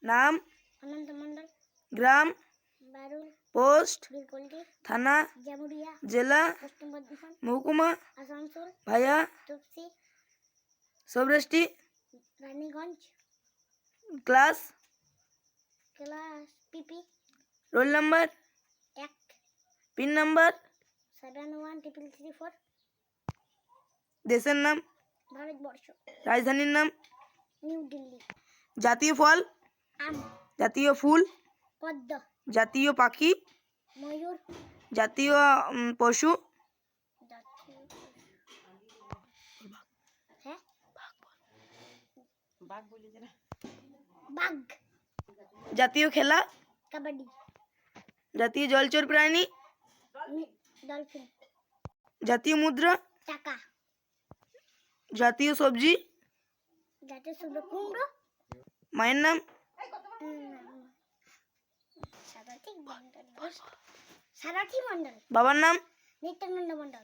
নাম, অনন্ত মণ্ডল, গ্রাম, বারুল, পোস্ট, বীরকল্টি, থানা, জামুরিয়া, জেলা, পশ্চিম বর্ধমান, মহকুমা, আসানসোল, ভাইয়া, তপসি, সবরেষ্টি, রানীগঞ্জ, ক্লাস, ক্লাস পিপি, রোল নাম্বার, 1, পিন নাম্বার, 713334, দেশের নাম, ভারতবর্ষ, রাজধানীর নাম, নিউ দিল্লি, জাতীয় ফল, আম, জাতীয় ফুল, পদ্ম, জাতীয় পাখি, ময়ূর, জাতীয় পশু, জাতীয় হ্যাঁ বাঘ, জাতীয় খেলা, কাবাডি, জাতীয় জলচর প্রাণী, ডলফিন, জাতীয় মুদ্রা, টাকা, জাতীয় সবজি, জাতীয় শুভ্র কুমড়ো, মায়ের নাম, সারথি মণ্ডল, বাবার নাম, নিত্যানন্দ মণ্ডল।